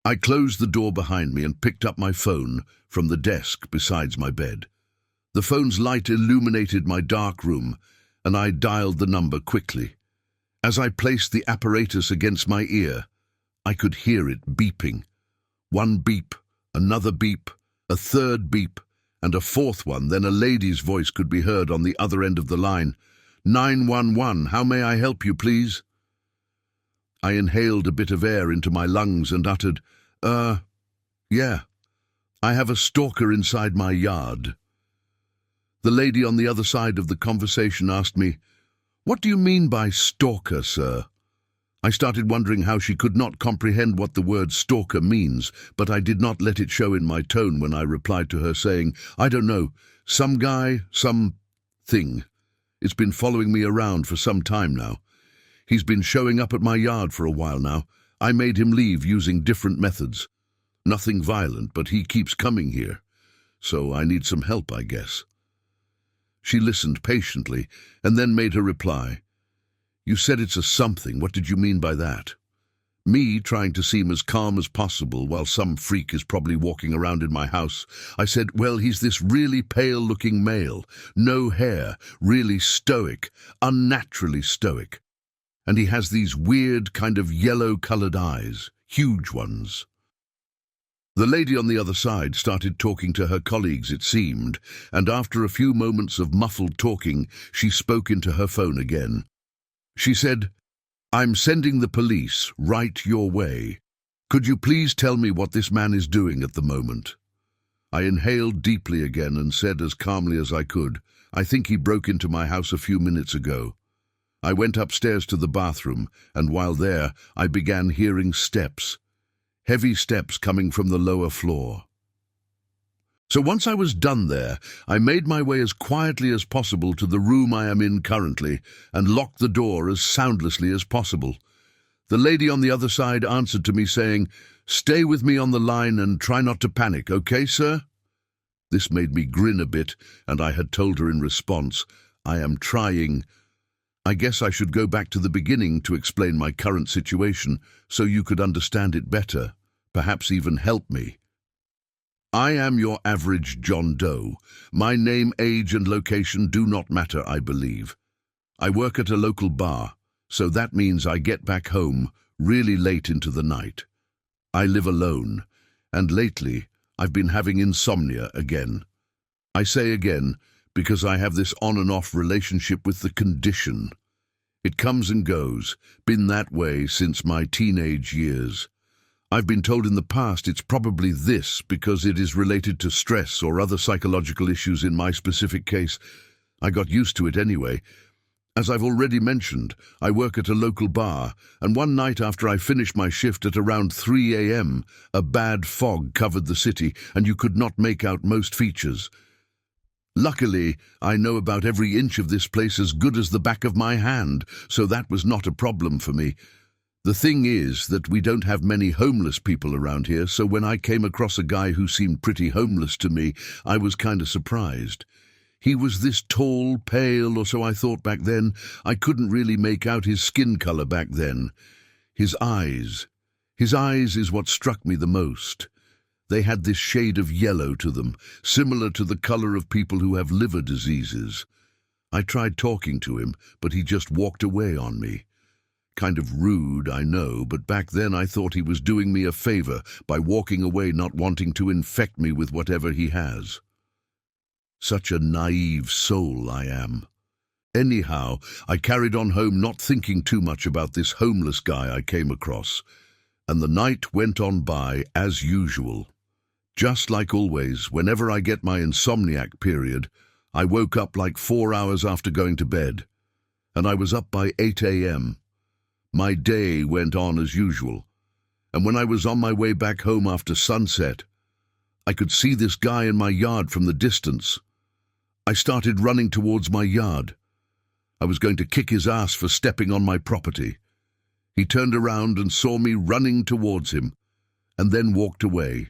I closed the door behind me and picked up my phone from the desk beside my bed. The phone's light illuminated my dark room, and I dialed the number quickly. As I placed the apparatus against my ear, I could hear it beeping. One beep, another beep, a third beep, and a fourth one. Then a lady's voice could be heard on the other end of the line. 911, how may I help you, please? I inhaled a bit of air into my lungs and uttered, yeah, I have a stalker inside my yard. The lady on the other side of the conversation asked me, "What do you mean by stalker, sir?" I started wondering how she could not comprehend what the word stalker means, but I did not let it show in my tone when I replied to her saying, "I don't know, some guy, some thing. It's been following me around for some time now. He's been showing up at my yard for a while now. I made him leave using different methods. Nothing violent, but he keeps coming here. So I need some help, I guess." She listened patiently and then made her reply. "You said it's a something. What did you mean by that?" Me trying to seem as calm as possible while some freak is probably walking around in my house, I said, "Well, he's this really pale-looking male, no hair, really stoic, unnaturally stoic. And he has these weird kind of yellow-colored eyes, huge ones." The lady on the other side started talking to her colleagues, it seemed, and after a few moments of muffled talking, she spoke into her phone again. She said, "I'm sending the police right your way. Could you please tell me what this man is doing at the moment?" I inhaled deeply again and said as calmly as I could, "I think he broke into my house a few minutes ago." I went upstairs to the bathroom, and while there, I began hearing steps. Heavy steps coming from the lower floor. So once I was done there, I made my way as quietly as possible to the room I am in currently and locked the door as soundlessly as possible. The lady on the other side answered to me saying, "Stay with me on the line and try not to panic, okay, sir?" This made me grin a bit, and I had told her in response, "I am trying. I guess I should go back to the beginning to explain my current situation so you could understand it better, perhaps even help me. I am your average John Doe. My name, age, and location do not matter, I believe. I work at a local bar, so that means I get back home really late into the night. I live alone, and lately I've been having insomnia again. I say again because I have this on and off relationship with the condition. It comes and goes, been that way since my teenage years. I've been told in the past it's probably this because it is related to stress or other psychological issues in my specific case. I got used to it anyway. As I've already mentioned, I work at a local bar, and one night after I finished my shift at around 3 a.m., a bad fog covered the city and you could not make out most features. Luckily, I know about every inch of this place as good as the back of my hand, so that was not a problem for me. The thing is that we don't have many homeless people around here, so when I came across a guy who seemed pretty homeless to me, I was kind of surprised. He was this tall, pale, or so I thought back then. I couldn't really make out his skin color back then. His eyes is what struck me the most. They had this shade of yellow to them, similar to the color of people who have liver diseases. I tried talking to him, but he just walked away on me. Kind of rude, I know, but back then I thought he was doing me a favor by walking away, not wanting to infect me with whatever he has. Such a naive soul I am. Anyhow, I carried on home not thinking too much about this homeless guy I came across, and the night went on by as usual. Just like always, whenever I get my insomniac period, I woke up like 4 hours after going to bed, and I was up by 8 a.m. My day went on as usual, and when I was on my way back home after sunset, I could see this guy in my yard from the distance. I started running towards my yard. I was going to kick his ass for stepping on my property. He turned around and saw me running towards him, and then walked away.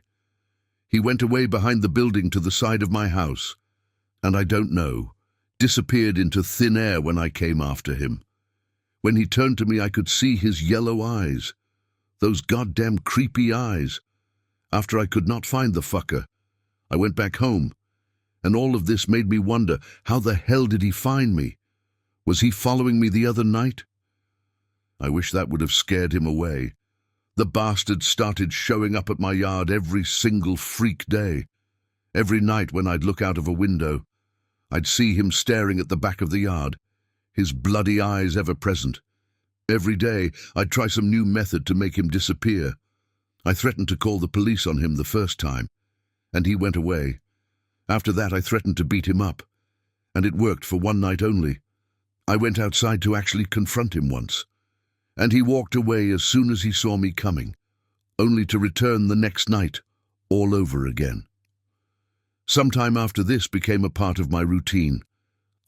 He went away behind the building to the side of my house, and I don't know, disappeared into thin air when I came after him. When he turned to me, I could see his yellow eyes. Those goddamn creepy eyes. After I could not find the fucker, I went back home, and all of this made me wonder, how the hell did he find me? Was he following me the other night? I wish that would have scared him away. The bastard started showing up at my yard every single freak day. Every night when I'd look out of a window, I'd see him staring at the back of the yard, his bloody eyes ever present. Every day, I'd try some new method to make him disappear. I threatened to call the police on him the first time, and he went away. After that, I threatened to beat him up, and it worked for one night only. I went outside to actually confront him once, and he walked away as soon as he saw me coming, only to return the next night, all over again. Sometime after this became a part of my routine.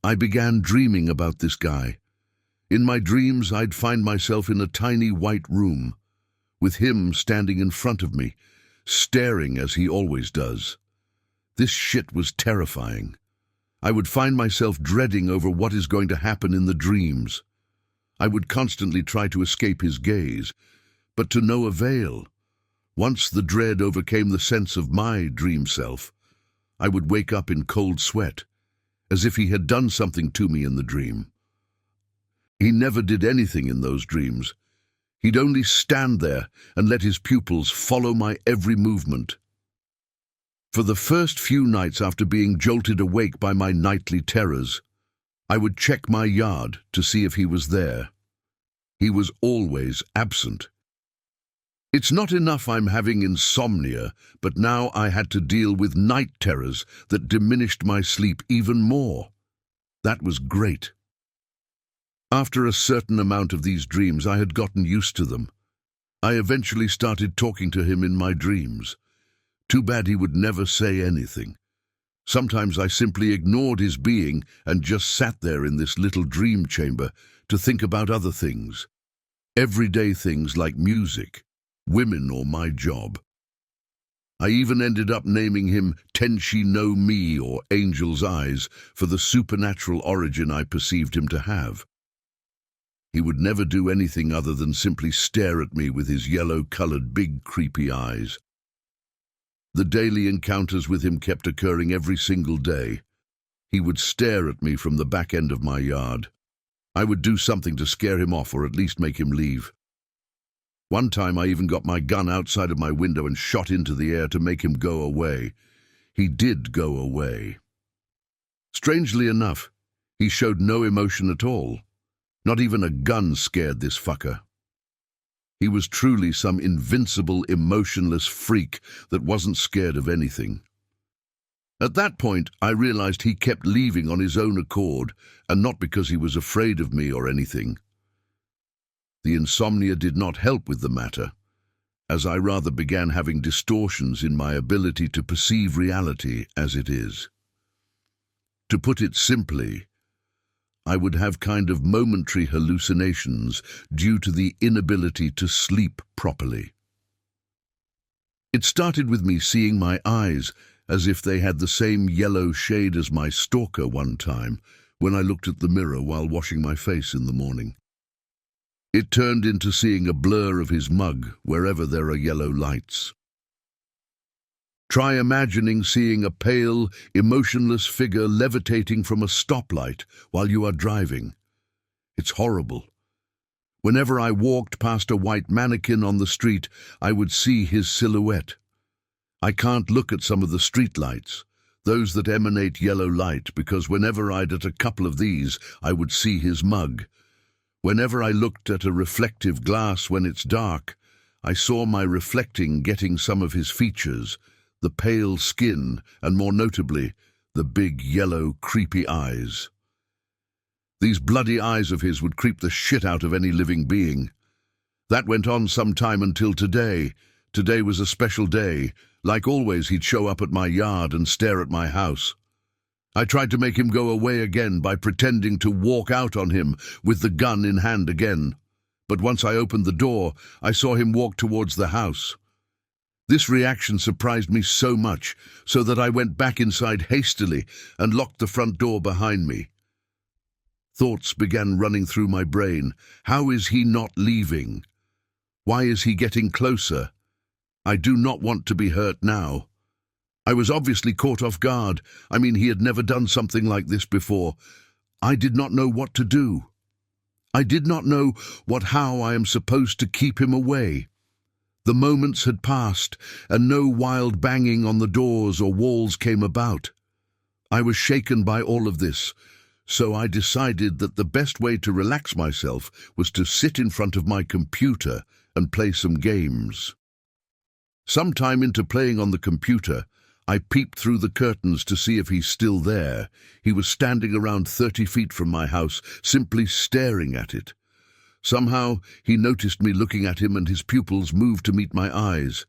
I began dreaming about this guy. In my dreams, I'd find myself in a tiny white room, with him standing in front of me, staring as he always does. This shit was terrifying. I would find myself dreading over what is going to happen in the dreams. I would constantly try to escape his gaze, but to no avail. Once the dread overcame the sense of my dream self, I would wake up in cold sweat, as if he had done something to me in the dream. He never did anything in those dreams. He'd only stand there and let his pupils follow my every movement. For the first few nights after being jolted awake by my nightly terrors, I would check my yard to see if he was there. He was always absent. It's not enough I'm having insomnia, but now I had to deal with night terrors that diminished my sleep even more. That was great. After a certain amount of these dreams, I had gotten used to them. I eventually started talking to him in my dreams. Too bad he would never say anything. Sometimes I simply ignored his being and just sat there in this little dream chamber to think about other things. Everyday things like music, women, or my job. I even ended up naming him Tenshi no Mi, or Angel's Eyes, for the supernatural origin I perceived him to have. He would never do anything other than simply stare at me with his yellow-colored big creepy eyes. The daily encounters with him kept occurring every single day. He would stare at me from the back end of my yard. I would do something to scare him off, or at least make him leave. One time I even got my gun outside of my window and shot into the air to make him go away. He did go away. Strangely enough, he showed no emotion at all. Not even a gun scared this fucker. He was truly some invincible, emotionless freak that wasn't scared of anything. At that point, I realized he kept leaving on his own accord, and not because he was afraid of me or anything. The insomnia did not help with the matter, as I rather began having distortions in my ability to perceive reality as it is. To put it simply, I would have kind of momentary hallucinations due to the inability to sleep properly. It started with me seeing my eyes as if they had the same yellow shade as my stalker one time when I looked at the mirror while washing my face in the morning. It turned into seeing a blur of his mug wherever there are yellow lights. Try imagining seeing a pale, emotionless figure levitating from a stoplight while you are driving. It's horrible. Whenever I walked past a white mannequin on the street, I would see his silhouette. I can't look at some of the street lights, those that emanate yellow light, because whenever I'd at a couple of these, I would see his mug. Whenever I looked at a reflective glass when it's dark, I saw my reflecting getting some of his features, the pale skin, and more notably, the big, yellow, creepy eyes. These bloody eyes of his would creep the shit out of any living being. That went on some time until today. Today was a special day. Like always, he'd show up at my yard and stare at my house. I tried to make him go away again by pretending to walk out on him with the gun in hand again. But once I opened the door, I saw him walk towards the house. This reaction surprised me so much, so that I went back inside hastily and locked the front door behind me. Thoughts began running through my brain. How is he not leaving? Why is he getting closer? I do not want to be hurt now. I was obviously caught off guard. I mean, he had never done something like this before. I did not know what to do. I did not know how I am supposed to keep him away. The moments had passed, and no wild banging on the doors or walls came about. I was shaken by all of this, so I decided that the best way to relax myself was to sit in front of my computer and play some games. Sometime into playing on the computer, I peeped through the curtains to see if he's still there. He was standing around 30 feet from my house, simply staring at it. Somehow, he noticed me looking at him and his pupils moved to meet my eyes.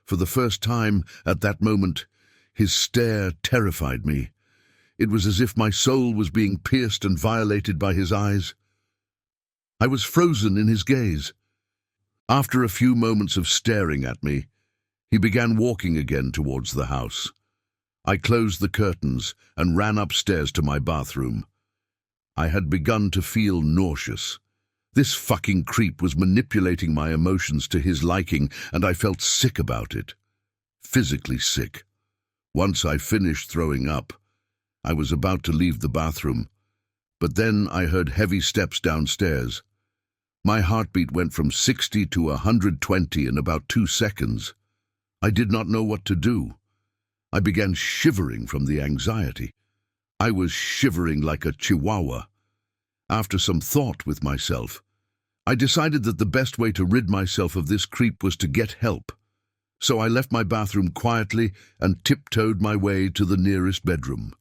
For the first time, at that moment, his stare terrified me. It was as if my soul was being pierced and violated by his eyes. I was frozen in his gaze. After a few moments of staring at me, he began walking again towards the house. I closed the curtains and ran upstairs to my bathroom. I had begun to feel nauseous. This fucking creep was manipulating my emotions to his liking, and I felt sick about it. Physically sick. Once I finished throwing up, I was about to leave the bathroom, but then I heard heavy steps downstairs. My heartbeat went from 60 to 120 in about 2 seconds. I did not know what to do. I began shivering from the anxiety. I was shivering like a chihuahua. After some thought with myself, I decided that the best way to rid myself of this creep was to get help. So I left my bathroom quietly and tiptoed my way to the nearest bedroom.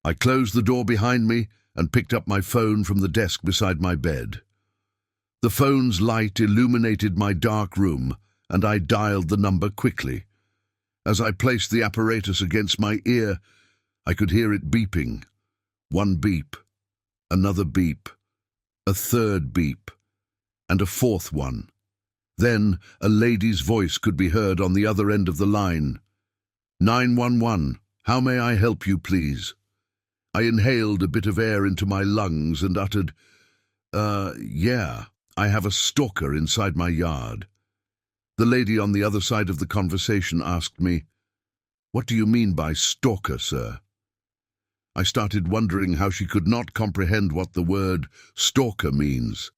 I closed the door behind me and picked up my phone from the desk beside my bed. The phone's light illuminated my dark room, and I dialed the number quickly. As I placed the apparatus against my ear, I could hear it beeping. One beep, another beep, a third beep, and a fourth one. Then a lady's voice could be heard on the other end of the line. 911, how may I help you, please? I inhaled a bit of air into my lungs and uttered, yeah, I have a stalker inside my yard. The lady on the other side of the conversation asked me, "What do you mean by stalker, sir?" I started wondering how she could not comprehend what the word stalker means,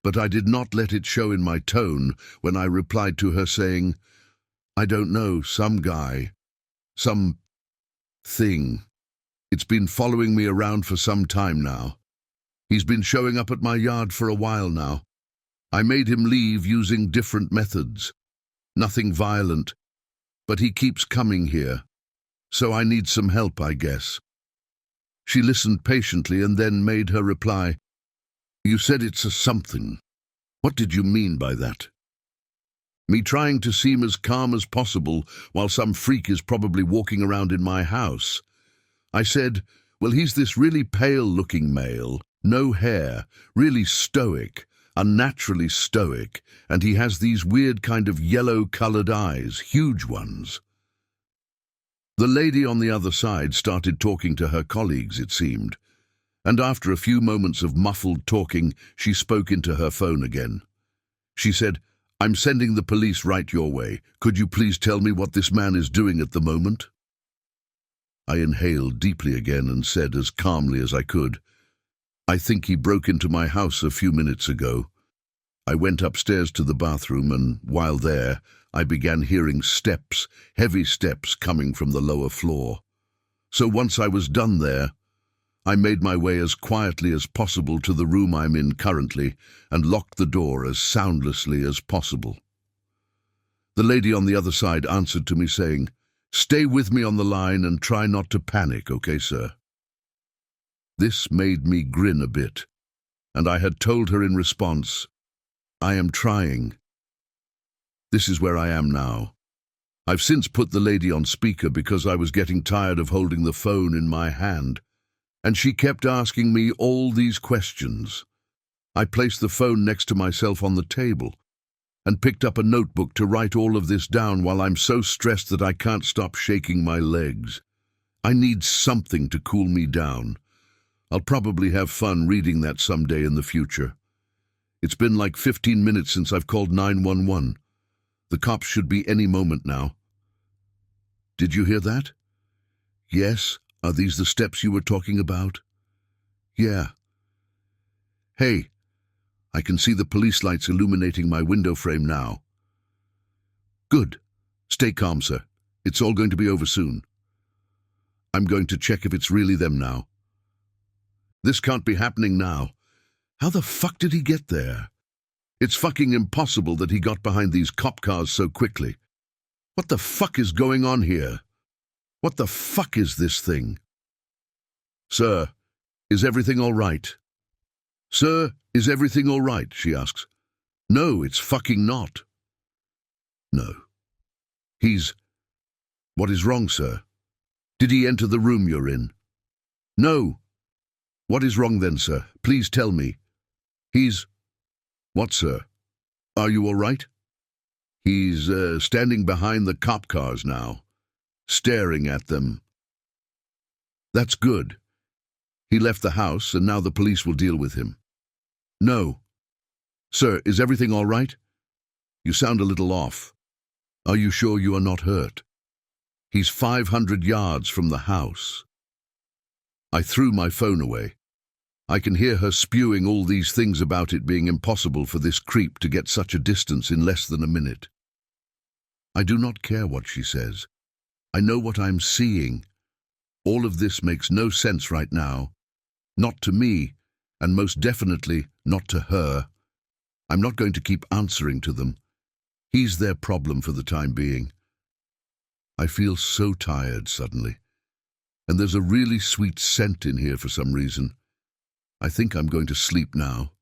but I did not let it show in my tone when I replied to her saying, "I don't know, some guy, some thing. It's been following me around for some time now. He's been showing up at my yard for a while now. I made him leave using different methods. Nothing violent, but he keeps coming here. So I need some help, I guess." She listened patiently and then made her reply, "You said it's a something. What did you mean by that?" Me trying to seem as calm as possible while some freak is probably walking around in my house. I said, "Well, he's this really pale-looking male, no hair, really stoic, unnaturally stoic, and he has these weird kind of yellow-colored eyes, huge ones." The lady on the other side started talking to her colleagues, it seemed, and after a few moments of muffled talking, she spoke into her phone again. She said, "I'm sending the police right your way. Could you please tell me what this man is doing at the moment?" I inhaled deeply again and said as calmly as I could, "I think he broke into my house a few minutes ago." I went upstairs to the bathroom and, while there, I began hearing steps, heavy steps coming from the lower floor. So once I was done there, I made my way as quietly as possible to the room I'm in currently and locked the door as soundlessly as possible. The lady on the other side answered to me saying, "Stay with me on the line and try not to panic, okay, sir?" This made me grin a bit, and I had told her in response, "I am trying." This is where I am now. I've since put the lady on speaker because I was getting tired of holding the phone in my hand, and she kept asking me all these questions. I placed the phone next to myself on the table and picked up a notebook to write all of this down while I'm so stressed that I can't stop shaking my legs. I need something to cool me down. I'll probably have fun reading that someday in the future. It's been like 15 minutes since I've called 911. The cops should be any moment now. Did you hear that? Yes. Are these the steps you were talking about? Yeah. Hey, I can see the police lights illuminating my window frame now. Good. Stay calm, sir. It's all going to be over soon. I'm going to check if it's really them now. This can't be happening now. How the fuck did he get there? It's fucking impossible that he got behind these cop cars so quickly. What the fuck is going on here? What the fuck is this thing? Sir, is everything all right? Sir, is everything all right? She asks. No, it's fucking not. No. What is wrong, sir? Did he enter the room you're in? No. What is wrong then, sir? Please tell me. What, sir? Are you all right? He's standing behind the cop cars now, staring at them. That's good. He left the house and now the police will deal with him. No. Sir, is everything all right? You sound a little off. Are you sure you are not hurt? He's 500 yards from the house. I threw my phone away. I can hear her spewing all these things about it being impossible for this creep to get such a distance in less than a minute. I do not care what she says. I know what I'm seeing. All of this makes no sense right now. Not to me, and most definitely not to her. I'm not going to keep answering to them. He's their problem for the time being. I feel so tired suddenly. And there's a really sweet scent in here for some reason. I think I'm going to sleep now.